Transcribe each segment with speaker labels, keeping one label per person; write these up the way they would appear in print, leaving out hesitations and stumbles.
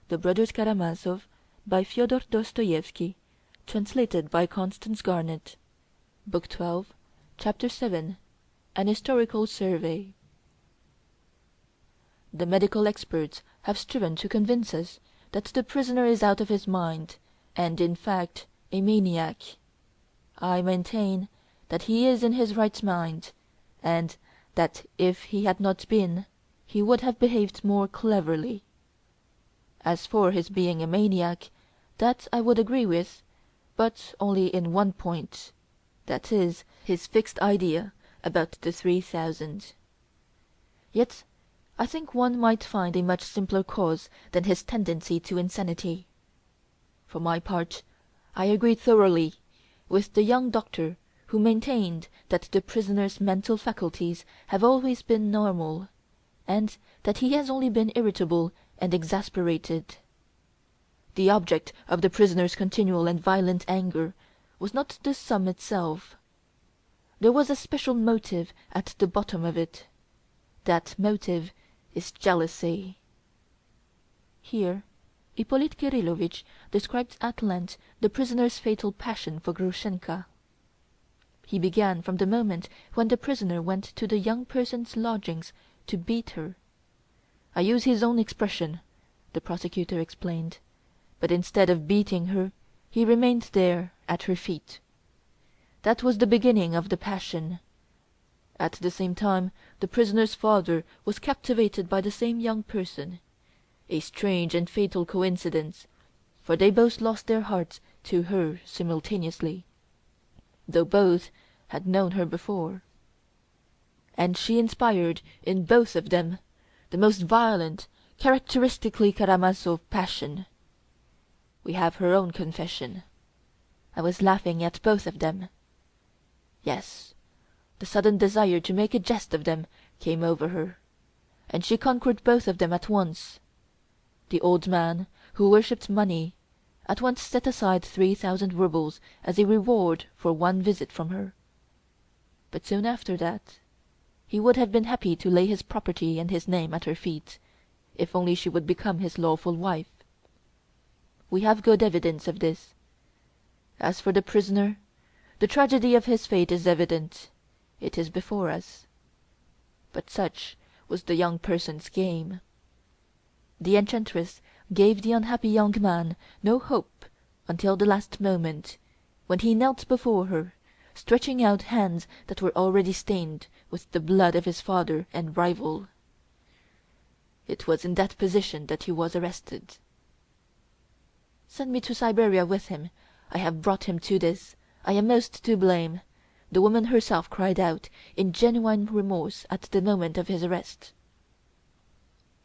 Speaker 1: The Brothers Karamazov, by Fyodor Dostoevsky, translated by Constance Garnett. Book 12, Chapter 7. An Historical Survey. The medical experts have striven to convince us that the prisoner is out of his mind, and, in fact, a maniac. I maintain that he is in his right mind, and that if he had not been, he would have behaved more cleverly. As for his being a maniac, that I would agree with, but only in one point, that is, his fixed idea about the 3,000. Yet I think one might find a much simpler cause than his tendency to insanity. For my part, I agree thoroughly with the young doctor who maintained that the prisoner's mental faculties have always been normal, and that he has only been irritable and exasperated. The object of the prisoner's continual and violent anger was not the sum itself. There was a special motive at the bottom of it. That motive is jealousy. Here Hippolyte Kirillovitch describes at length the prisoner's fatal passion for Grushenka. He began from the moment when the prisoner went to the young person's lodgings to beat her. I use his own expression, the prosecutor explained, but instead of beating her, he remained there at her feet. That was the beginning of the passion. At the same time the prisoner's father was captivated by the same young person, a strange and fatal coincidence, for they both lost their hearts to her simultaneously, though both had known her before. And she inspired in both of them the most violent, characteristically Karamazov passion. We have her own confession. I was laughing at both of them. Yes, the sudden desire to make a jest of them came over her, and she conquered both of them at once. The old man, who worshipped money, at once set aside 3,000 roubles as a reward for one visit from her. But soon after that he would have been happy to lay his property and his name at her feet, if only she would become his lawful wife. We have good evidence of this. As for the prisoner, the tragedy of his fate is evident. It is before us. But such was the young person's game. The enchantress gave the unhappy young man no hope until the last moment, when he knelt before her, stretching out hands that were already stained with the blood of his father and rival. It was in that position that he was arrested. "Send me to Siberia with him. I have brought him to this. I am most to blame," the woman herself cried out in genuine remorse at the moment of his arrest.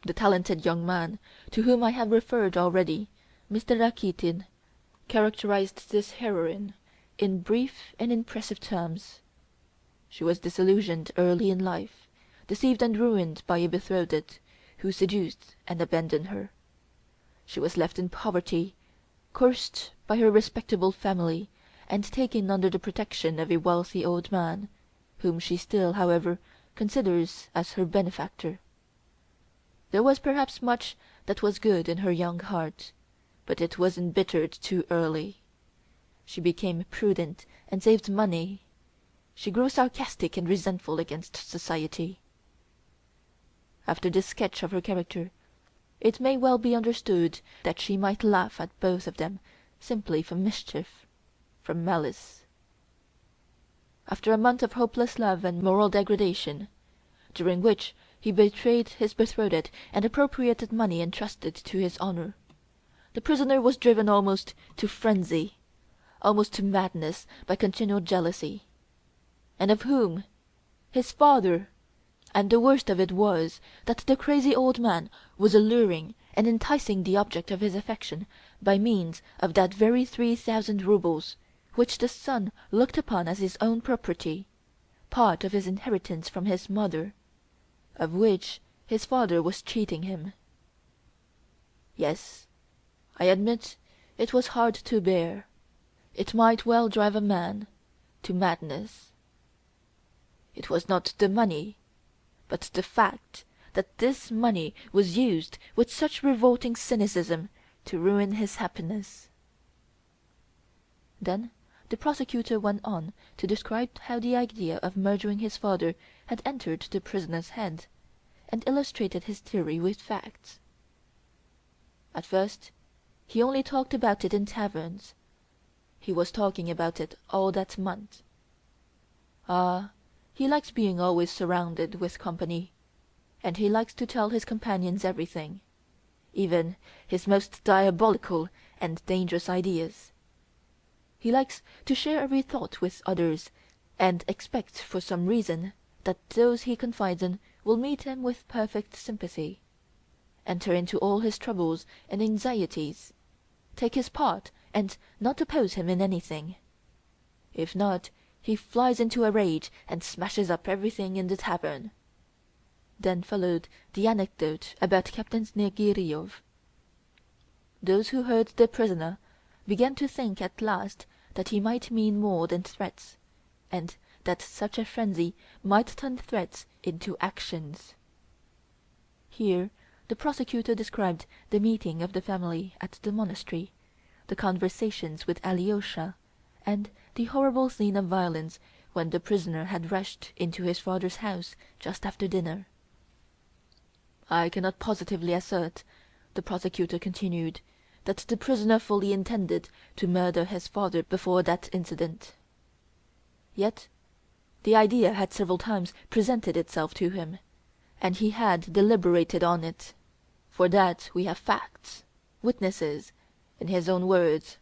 Speaker 1: The talented young man to whom I have referred already, Mr. Rakitin, characterized this heroine in brief and impressive terms. She was disillusioned early in life, deceived and ruined by a betrothed, who seduced and abandoned her. She was left in poverty, cursed by her respectable family, and taken under the protection of a wealthy old man, whom she still, however, considers as her benefactor. There was perhaps much that was good in her young heart, but it was embittered too early. She became prudent and saved money. She grew sarcastic and resentful against society. After this sketch of her character, it may well be understood that she might laugh at both of them simply from mischief, from malice. After a month of hopeless love and moral degradation, during which he betrayed his betrothed and appropriated money entrusted to his honor, the prisoner was driven almost to frenzy, almost to madness by continual jealousy. And of whom? His father! And the worst of it was that the crazy old man was alluring and enticing the object of his affection by means of that very 3,000 roubles, which the son looked upon as his own property, part of his inheritance from his mother, of which his father was cheating him. Yes, I admit it was hard to bear. It might well drive a man to madness. It was not the money, but the fact that this money was used with such revolting cynicism to ruin his happiness. Then the prosecutor went on to describe how the idea of murdering his father had entered the prisoner's head, and illustrated his theory with facts. At first he only talked about it in taverns. He was talking about it all that month. Ah, he likes being always surrounded with company, and he likes to tell his companions everything, even his most diabolical and dangerous ideas. He likes to share every thought with others, and expects for some reason that those he confides in will meet him with perfect sympathy, enter into all his troubles and anxieties, take his part and not oppose him in anything. If not, he flies into a rage and smashes up everything in the tavern. Then followed the anecdote about Captain Snegiryov. Those who heard the prisoner began to think at last that he might mean more than threats, and that such a frenzy might turn threats into actions. Here the prosecutor described the meeting of the family at the monastery, the conversations with Alyosha, and the horrible scene of violence when the prisoner had rushed into his father's house just after dinner. "I cannot positively assert," the prosecutor continued, "that the prisoner fully intended to murder his father before that incident. Yet the idea had several times presented itself to him, and he had deliberated on it. For that we have facts, witnesses, in his own words.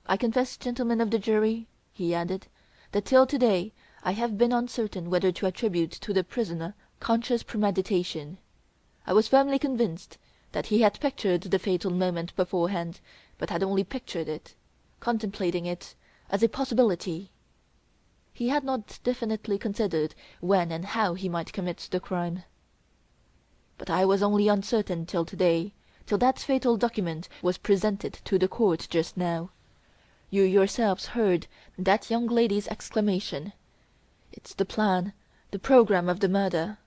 Speaker 1: I confess, gentlemen of the jury," he added, "that till today I have been uncertain whether to attribute to the prisoner conscious premeditation. I was firmly convinced that he had pictured the fatal moment beforehand, but had only pictured it, contemplating it as a possibility. He had not definitely considered when and how he might commit the crime. But I was only uncertain till today, till that fatal document was presented to the court just now. You yourselves heard that young lady's exclamation, 'It's the plan, the programme of the murder.'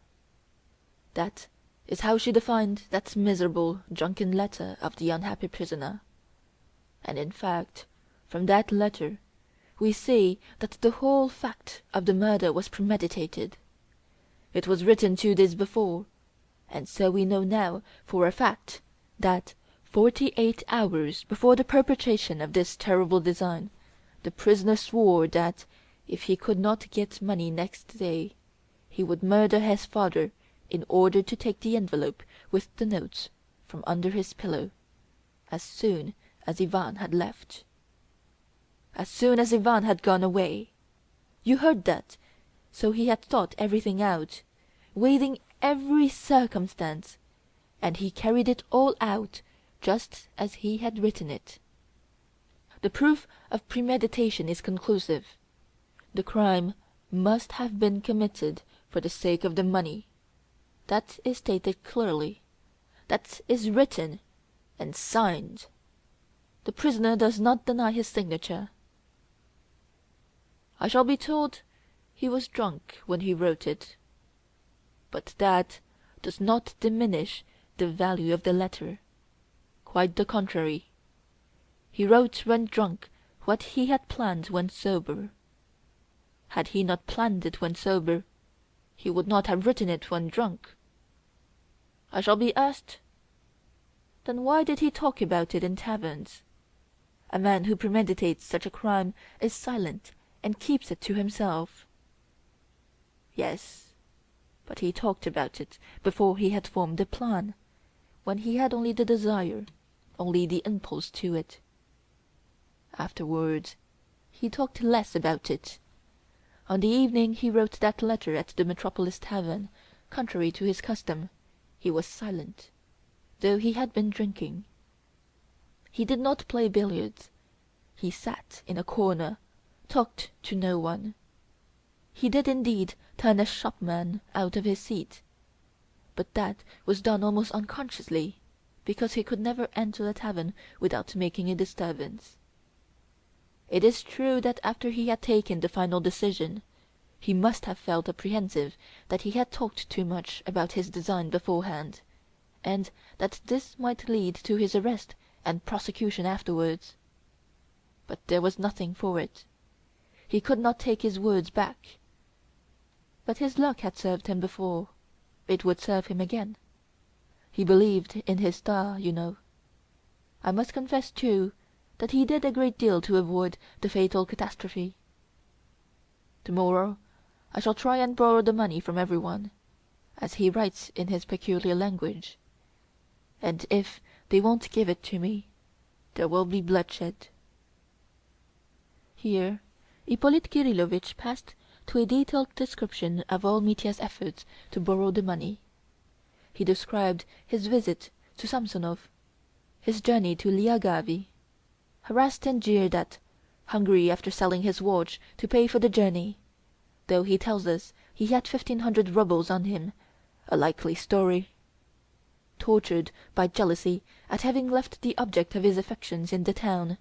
Speaker 1: That is how she defined that miserable, drunken letter of the unhappy prisoner. And in fact, from that letter we see that the whole fact of the murder was premeditated. It was written 2 days before, and so we know now for a fact that 48 hours before the perpetration of this terrible design, the prisoner swore that, if he could not get money next day, he would murder his father in order to take the envelope with the notes from under his pillow, as soon as Ivan had left. As soon as Ivan had gone away. You heard that, so he had thought everything out, weighing every circumstance, and he carried it all out just as he had written it. The proof of premeditation is conclusive. The crime must have been committed for the sake of the money. That is stated clearly. That is written and signed. The prisoner does not deny his signature. I shall be told he was drunk when he wrote it. But that does not diminish the value of the letter. Quite the contrary. He wrote when drunk what he had planned when sober. Had he not planned it when sober, he would not have written it when drunk. I shall be asked, then why did he talk about it in taverns? A man who premeditates such a crime is silent and keeps it to himself. Yes, but he talked about it before he had formed the plan, when he had only the desire, only the impulse to it. Afterwards he talked less about it. On the evening he wrote that letter at the Metropolis Tavern, contrary to his custom, he was silent, though he had been drinking. He did not play billiards. He sat in a corner, talked to no one. He did indeed turn a shopman out of his seat, but that was done almost unconsciously, because he could never enter a tavern without making a disturbance. It is true that after he had taken the final decision, He must have felt apprehensive that he had talked too much about his design beforehand, and that this might lead to his arrest and prosecution afterwards. But there was nothing for it. He could not take his words back. But his luck had served him before. It would serve him again. He believed in his star, you know. I must confess, too, that he did a great deal to avoid the fatal catastrophe. Tomorrow I shall try and borrow the money from everyone, as he writes in his peculiar language, and if they won't give it to me, there will be bloodshed." Here Hippolyte Kirílovich passed to a detailed description of all Mitya's efforts to borrow the money. He described his visit to Samsonov, his journey to Liagavy, harassed and jeered at, hungry after selling his watch to pay for the journey, though he tells us he had 1,500 rubles on him, a likely story, tortured by jealousy at having left the object of his affections in the town,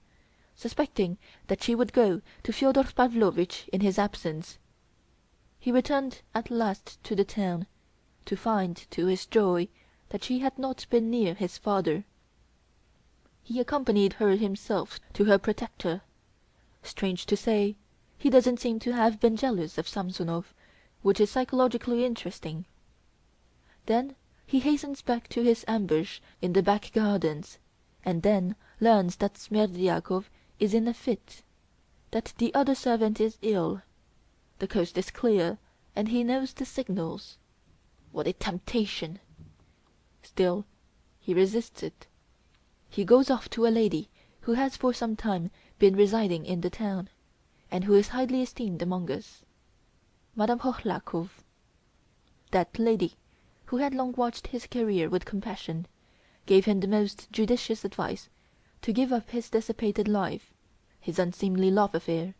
Speaker 1: suspecting that she would go to Fyodor Pavlovitch in his absence. He returned at last to the town, to find to his joy that she had not been near his father. He accompanied her himself to her protector. Strange to say, he doesn't seem to have been jealous of Samsonov, which is psychologically interesting. Then he hastens back to his ambush in the back gardens, and then learns that Smerdyakov is in a fit, that the other servant is ill. The coast is clear, and he knows the signals. What a temptation! Still, he resists it. He goes off to a lady who has for some time been residing in the town, and who is highly esteemed among us, Madame Hohlakov. That lady, who had long watched his career with compassion, gave him the most judicious advice to give up his dissipated life, his unseemly love affair,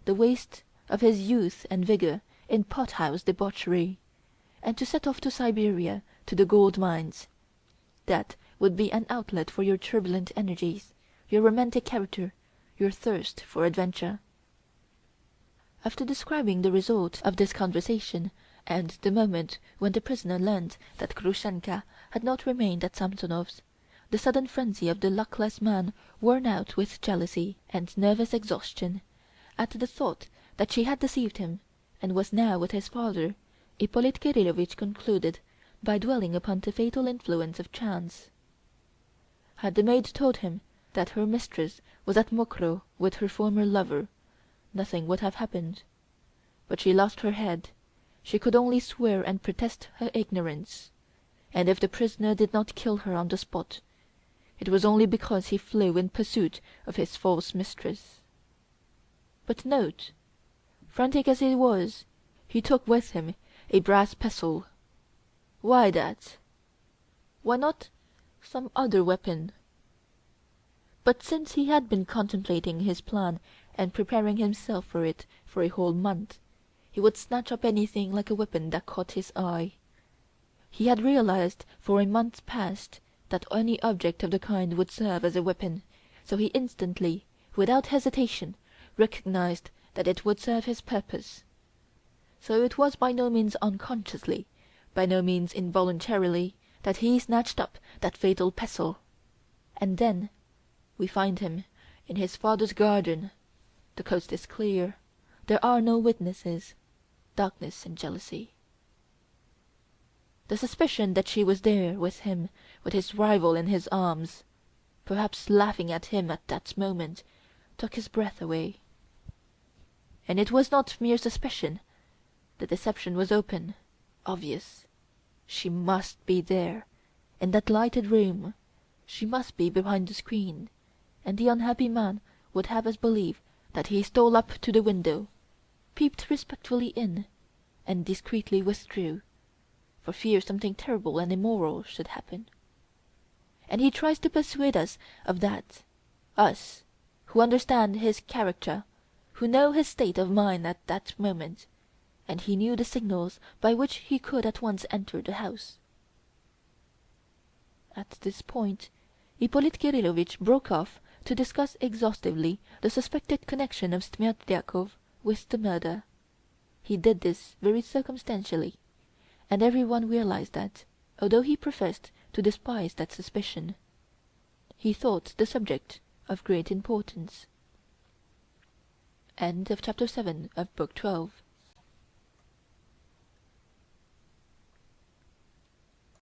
Speaker 1: the waste of his youth and vigor in pot-house debauchery, and to set off to Siberia to the gold mines. That would be an outlet for your turbulent energies, your romantic character, your thirst for adventure. After describing the result of this conversation, and the moment when the prisoner learned that Grushenka had not remained at Samsonov's, the sudden frenzy of the luckless man, worn out with jealousy and nervous exhaustion, at the thought that she had deceived him and was now with his father, Hippolyte Kirílovich concluded by dwelling upon the fatal influence of chance. Had the maid told him that her mistress was at Mokroe with her former lover, nothing would have happened. But she lost her head. She could only swear and protest her ignorance, and if the prisoner did not kill her on the spot, it was only because he flew in pursuit of his false mistress. But note, frantic as he was, he took with him a brass pestle. Why that? Why not some other weapon? But since he had been contemplating his plan and preparing himself for it for a whole month, he would snatch up anything like a weapon that caught his eye. He had realized for a month past that any object of the kind would serve as a weapon, so he instantly, without hesitation, recognized that it would serve his purpose. So it was by no means unconsciously, by no means involuntarily, that he snatched up that fatal pestle. And then we find him in his father's garden. The coast is clear. There are no witnesses. Darkness and jealousy. The suspicion that she was there with him, with his rival in his arms, perhaps laughing at him at that moment, took his breath away. And it was not mere suspicion. The deception was open, obvious. She must be there, in that lighted room. She must be behind the screen, and the unhappy man would have us believe that he stole up to the window, peeped respectfully in, and discreetly withdrew, for fear something terrible and immoral should happen. And he tries to persuade us of that, us, who understand his character, who know his state of mind at that moment, and he knew the signals by which he could at once enter the house. At this point Hippolyte Kirílovich broke off to discuss exhaustively the suspected connection of Smerdyakov with the murder. he did this very circumstantially, and every one realized that, although he professed to despise that suspicion, he thought the subject of great importance. Chapter 7 of Book 12